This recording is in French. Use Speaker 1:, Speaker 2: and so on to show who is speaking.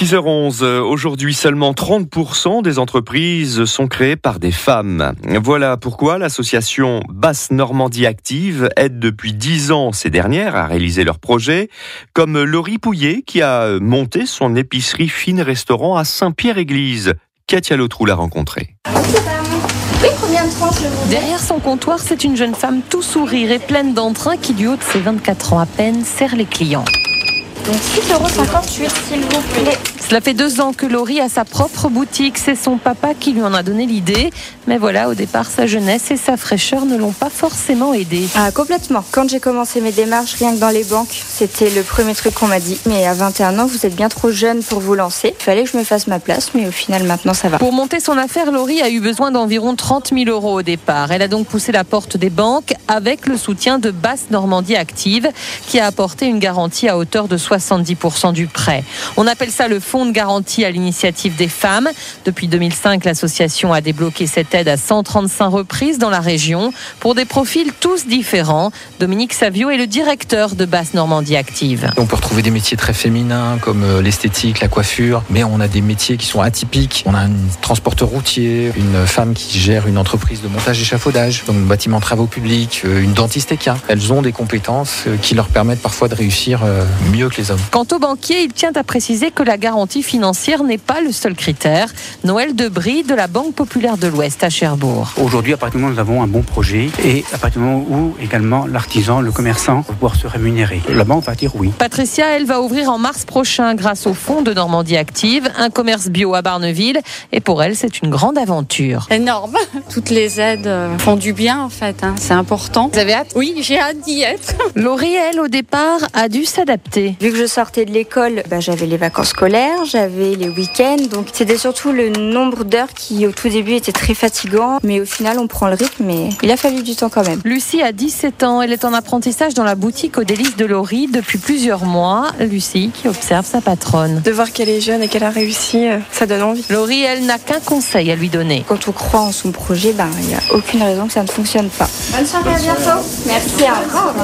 Speaker 1: 6h11, aujourd'hui seulement 30% des entreprises sont créées par des femmes. Voilà pourquoi l'association Basse Normandie Active aide depuis 10 ans ces dernières à réaliser leurs projets, comme Laurie Pouillet qui a monté son épicerie fine restaurant à Saint-Pierre-Église. Katia Lautrou l'a rencontrée.
Speaker 2: Oui, combien de tranches le voulez ?
Speaker 3: Derrière son comptoir, c'est une jeune femme tout sourire et pleine d'entrain qui, du haut de ses 24 ans à peine, sert les clients.
Speaker 2: Donc 6,58 €, s'il vous plaît.
Speaker 3: Cela fait 2 ans que Laurie a sa propre boutique. C'est son papa qui lui en a donné l'idée. Mais voilà, au départ, sa jeunesse et sa fraîcheur ne l'ont pas forcément aidée.
Speaker 2: Ah, complètement. Quand j'ai commencé mes démarches, rien que dans les banques, c'était le premier truc qu'on m'a dit. Mais à 21 ans, vous êtes bien trop jeune pour vous lancer. Il fallait que je me fasse ma place, mais au final, maintenant, ça va.
Speaker 3: Pour monter son affaire, Laurie a eu besoin d'environ 30 000 € au départ. Elle a donc poussé la porte des banques avec le soutien de Basse Normandie Active, qui a apporté une garantie à hauteur de 70% du prêt. On appelle ça le fonds de garantie à l'initiative des femmes. Depuis 2005, l'association a débloqué cette aide à 135 reprises dans la région pour des profils tous différents. Dominique Savio est le directeur de Basse Normandie Active.
Speaker 4: On peut retrouver des métiers très féminins comme l'esthétique, la coiffure, mais on a des métiers qui sont atypiques. On a un transporteur routier, une femme qui gère une entreprise de montage échafaudage, donc bâtiment travaux publics, une dentiste équin. Elles ont des compétences qui leur permettent parfois de réussir mieux que les hommes.
Speaker 3: Quant au banquier, il tient à préciser que la garantie financière n'est pas le seul critère. Noël Debris de la Banque Populaire de l'Ouest à Cherbourg.
Speaker 5: Aujourd'hui, à partir du moment où nous avons un bon projet et à partir du moment où également l'artisan, le commerçant va pouvoir se rémunérer, la banque va dire oui.
Speaker 3: Patricia, elle va ouvrir en mars prochain grâce au fonds de Normandie Active, un commerce bio à Barneville. Et pour elle, c'est une grande aventure.
Speaker 6: Énorme. Toutes les aides font du bien en fait. C'est important.
Speaker 3: Vous avez hâte ?
Speaker 6: Oui, j'ai hâte d'y être.
Speaker 3: Laurie, elle, au départ, a dû s'adapter.
Speaker 2: Vu que je sortais de l'école, j'avais les vacances scolaires, j'avais les week-ends. Donc c'était surtout le nombre d'heures qui, au tout début, était très fatigant. Mais au final, on prend le rythme, mais il a fallu du temps quand même.
Speaker 3: Lucie a 17 ans. Elle est en apprentissage dans la boutique aux délices de Laurie depuis plusieurs mois. Lucie qui observe sa patronne.
Speaker 7: De voir qu'elle est jeune et qu'elle a réussi, ça donne envie.
Speaker 3: Laurie, elle n'a qu'un conseil à lui donner.
Speaker 2: Quand on croit en son projet, il n'y a aucune raison que ça ne fonctionne pas. Bonne soirée, à bientôt. Merci, au revoir.